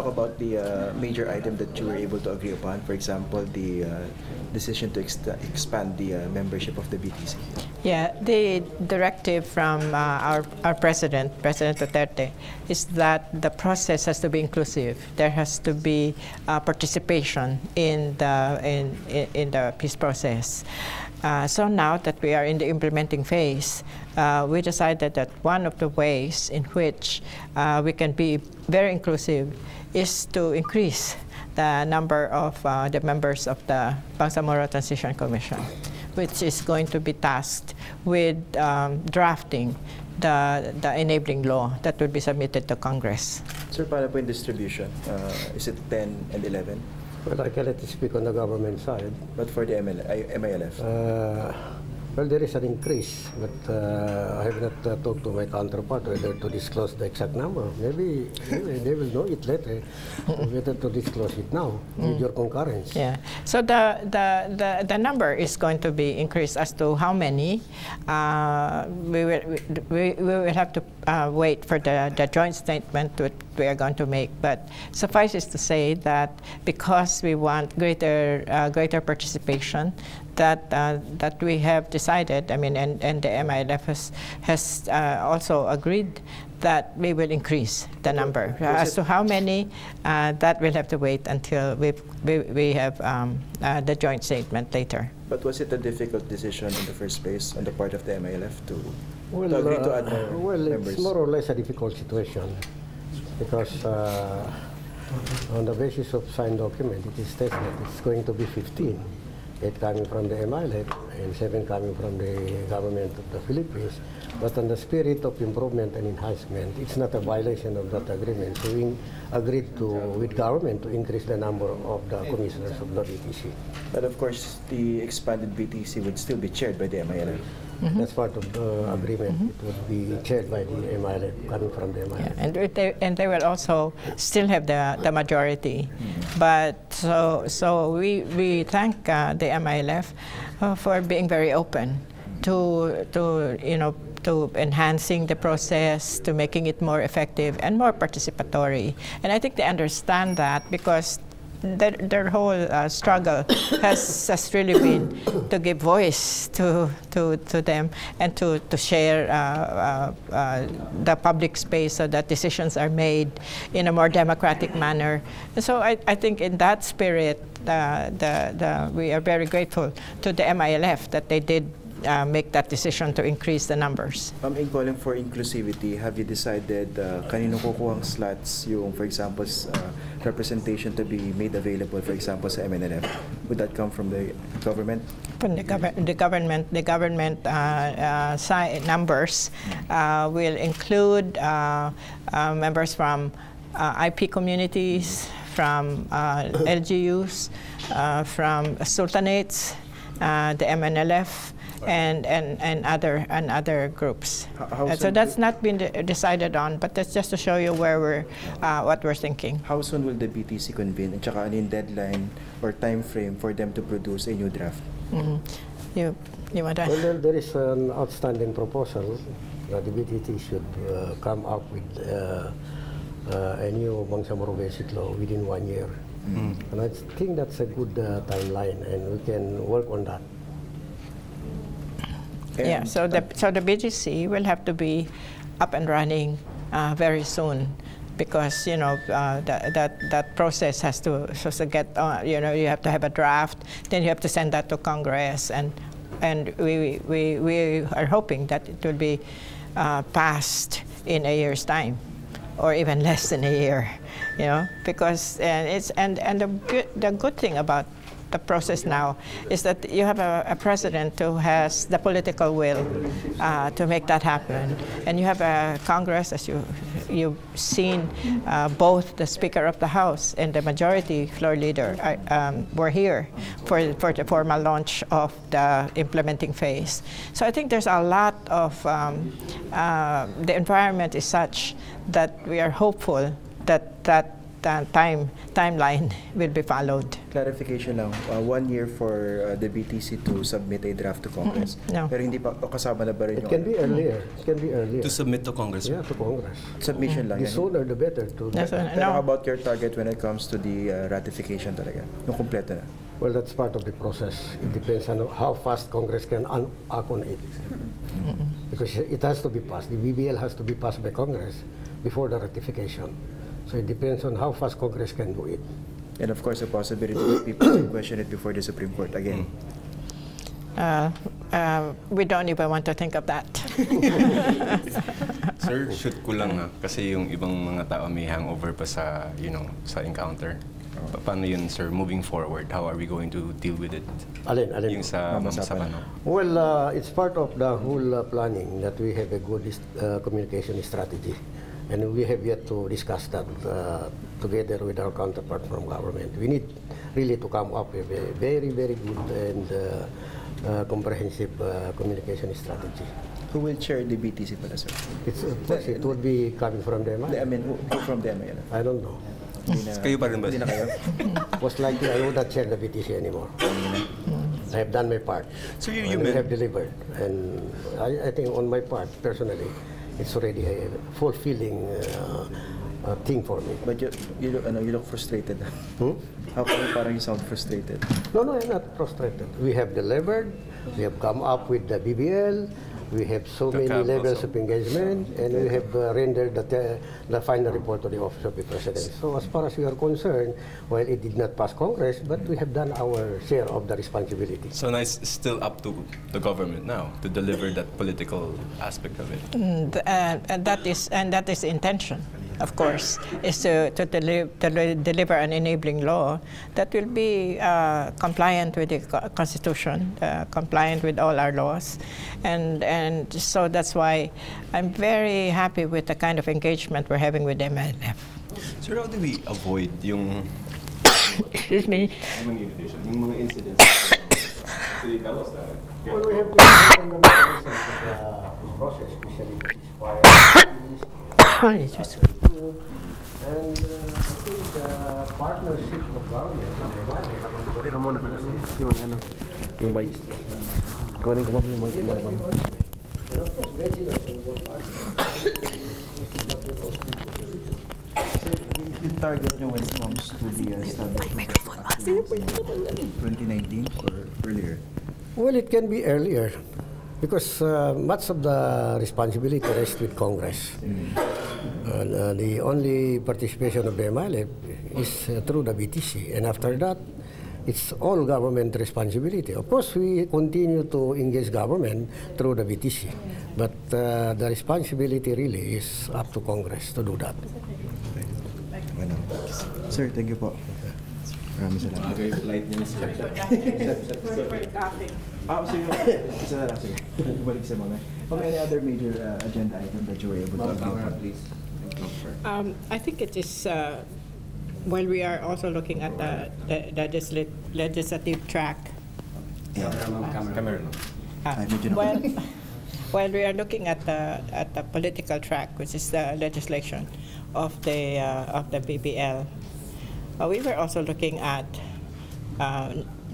talk about the major item that you were able to agree upon? For example, the decision to expand the membership of the BTC. Yeah, the directive from our President Duterte, is that the process has to be inclusive. There has to be participation in the peace process. So now that we are in the implementing phase, we decided that one of the ways in which we can be very inclusive is to increase the number of the members of the Bangsamoro Transition Commission, which is going to be tasked with drafting the enabling law that will be submitted to Congress. Sir, paano po yung distribution? Is it 10 and 11? Well, I cannot speak on the government side. But for the MILF? Well, there is an increase, but I have not talked to my counterpart whether to disclose the exact number. Maybe they will know it later. Better to disclose it now with your concurrence. Yeah. So the number is going to be increased. As to how many, we will have to wait for the joint statement that we are going to make. But suffice it to say that because we want greater participation, that we have decided, I mean, and the MILF has also agreed that we will increase the number. As to how many, that we'll have to wait until we have the joint statement later. But was it a difficult decision in the first place on the part of the MILF to agree to add more members? It's more or less a difficult situation because on the basis of signed document, it is stated that it's going to be 15. 8 coming from the MILF and 7 coming from the government of the Philippines. But on the spirit of improvement and enhancement, it's not a violation of that agreement. So we agreed with government to increase the number of the commissioners of the BTC. But of course, the expanded BTC would still be chaired by the MILF. Mm-hmm. That's part of the agreement. Mm-hmm. It would be chaired by the MILF, coming from the MILF. Yeah, and they will also still have the majority. Mm-hmm. But so we thank the MILF for being very open to enhancing the process, to making it more effective and more participatory. And I think they understand that because their whole struggle has really been to give voice to them and to share the public space so that decisions are made in a more democratic manner. And so I think in that spirit, we are very grateful to the MILF that they did make that decision to increase the numbers. Iqbal, for inclusivity, have you decided kanino kukuhang slots yung, for example, representation to be made available, for example, sa MNLF? Would that come from the government? From the government numbers will include members from IP communities, from LGUs, from sultanates, the MNLF, and other groups. So that's not been decided on, but that's just to show you where what we're thinking. How soon will the BTC convene? And saka any deadline or time frame for them to produce a new draft? Mm-hmm. You want to? Well, there is an outstanding proposal that the BTC should come up with a new Bangsamoro Basic Law within 1 year. Mm-hmm. And I think that's a good timeline, and we can work on that. Yeah, so the BGC will have to be up and running very soon, because that process has to get you have to have a draft, then you have to send that to Congress, and we are hoping that it will be passed in a year's time, or even less than a year, because the good thing about the process now is that you have a president who has the political will to make that happen, and you have a Congress, as you've seen, both the Speaker of the House and the Majority Floor Leader were here for the formal launch of the implementing phase. So I think there's a lot of the environment is such that we are hopeful that timeline will be followed. Clarification lang, 1 year for the BTC to submit a draft to Congress. No. Pero hindi pa kasama na ba rin It can be earlier. It can be earlier. To submit to Congress? Yeah, to Congress. submission lang The yan? sooner the better. Pero how about your target when it comes to the ratification talaga? Yung kompleto na? Well, that's part of the process. It depends on how fast Congress can act on it. Because it has to be passed. The BBL has to be passed by Congress before the ratification. So it depends on how fast Congress can do it. And of course, the possibility that people can question it before the Supreme Court again. We don't even want to think of that. Sir, shoot ko lang kasi yung ibang mga tao may hangover pa sa, sa encounter. Paano yun, sir, moving forward? How are we going to deal with it? Alin? Yung sa Mama Sapano. Well, it's part of the whole planning that we have a good communication strategy. And we have yet to discuss that together with our counterpart from government. We need really to come up with a very, very good and comprehensive communication strategy. Who will chair the BTC pala, sir? Of course, it would be coming from the MILF. I mean, who from the MILF? I don't know. Kayo pa rin ba? Hindi na kayo? Most likely, I would not chair the BTC anymore. I have done my part. So we have delivered. And I think on my part, personally, it's already a fulfilling thing for me. But you look frustrated. How come parang you sound frustrated? No, I'm not frustrated. We have delivered. We have come up with the BBL. We have so many levels of engagement, and we have rendered the final report to the Office of the President. So as far as we are concerned, while it did not pass Congress, but we have done our share of the responsibility. So now it's still up to the government now to deliver that political aspect of it. And that is the intention, of course, is to deliver an enabling law that will be compliant with the Constitution, compliant with all our laws, and so that's why I'm very happy with the kind of engagement we're having with MLF. So how do we avoid yung Excuse me. yung mga incidents? Well, we have to in the process, especially and I think the partnership of government Yung mic. Kunin ko ba yung mic? Yung target nyo when it comes to the establishment 2019 or earlier? Well, it can be earlier because much of the responsibility rests with Congress. The only participation of the MILF is through the BTC, and after that, it's all government responsibility. Of course, we continue to engage government through the BTC, but the responsibility really is up to Congress to do that. Sir, thank you po. Maraming salamat. very polite niya sir. Sige. Isa na lang, sige. Balik sa mga. Any other major agenda item that you were able to update, please? I think it is, while we are also looking at the legislative track, while we are looking at the political track, which is the legislation of the BBL, we were also looking at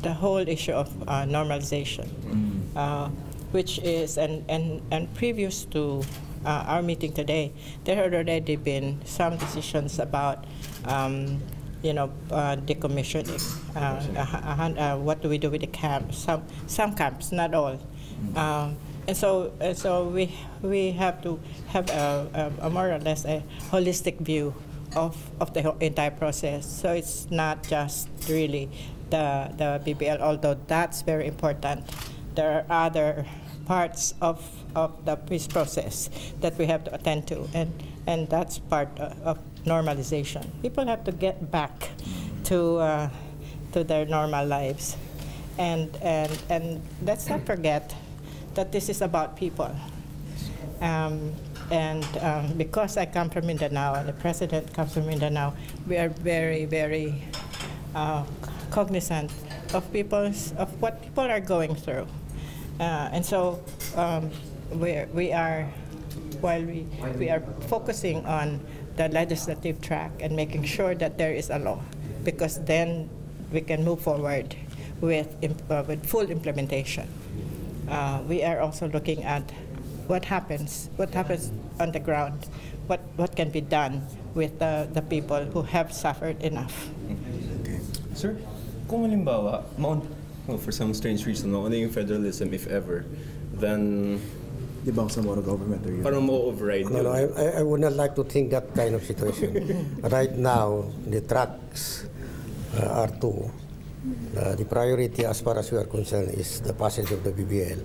the whole issue of normalization, which is and previous to our meeting today, there had already been some decisions about decommissioning. What do we do with the camps? Some camps, not all. And so we have to have a more or less a holistic view of the entire process. So it's not just really the BBL, although that's very important. There are other parts of the peace process that we have to attend to, and that's part of normalization. People have to get back to their normal lives, and let's not forget that this is about people. Because I come from Mindanao and the President comes from Mindanao, we are very, very cognizant of what people are going through. And so while we are focusing on the legislative track and making sure that there is a law, because then we can move forward with full implementation. We are also looking at what happens on the ground, what can be done with the people who have suffered enough. Okay. Sir, kung halimbawa, for some strange reason, mauna yung federalism, if ever, then Di ba sa moral government or parang mo-override No, I would not like to think that kind of situation. Right now, the tracks are two. The priority as far as we are concerned is the passage of the BBL,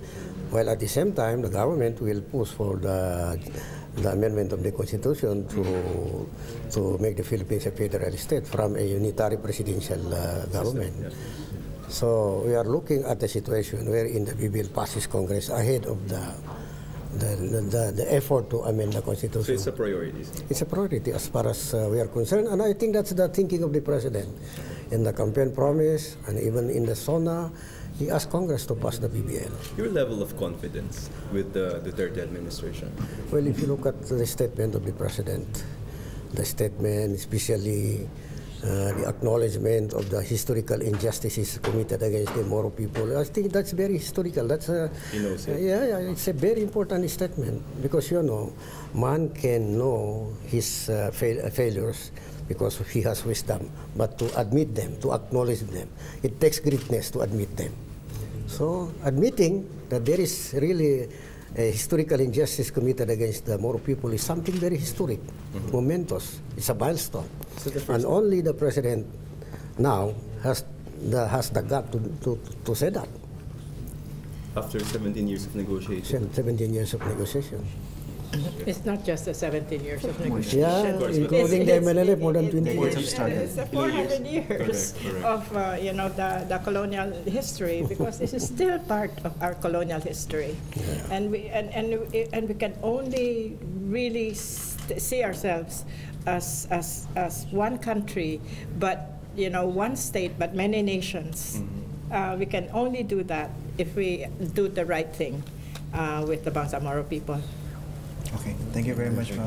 while at the same time the government will push for the amendment of the Constitution to make the Philippines a federal state from a unitary presidential government. So we are looking at a situation wherein the BBL passes Congress ahead of the effort to amend the Constitution. So it's a priority. It's a priority as far as we are concerned, and I think that's the thinking of the President. In the campaign promise and even in the SONA, he asked Congress to pass the BBL. Your level of confidence with the Duterte administration? Well, if you look at the statement of the President, the statement, especially the acknowledgement of the historical injustices committed against the Moro people, I think that's very historical. That's He knows it. yeah, it's a very important statement, because man can know his failures because he has wisdom, but to admit them, to acknowledge them, it takes greatness to admit them. So admitting that there is really a historical injustice committed against the Moro people is something very historic, momentous. It's a milestone. And only the President now has the gut to say that. After 17 years of negotiation? 17 years of negotiation. It's not just the 17 years of negotiation. Yeah, including the MLF, more than 20 years. It's the 400 years of the colonial history, because this is still part of our colonial history, and we can only really see ourselves as one country, but one state, but many nations. We can only do that if we do the right thing with the Bangsamoro people. Okay, thank you very much, ma'am.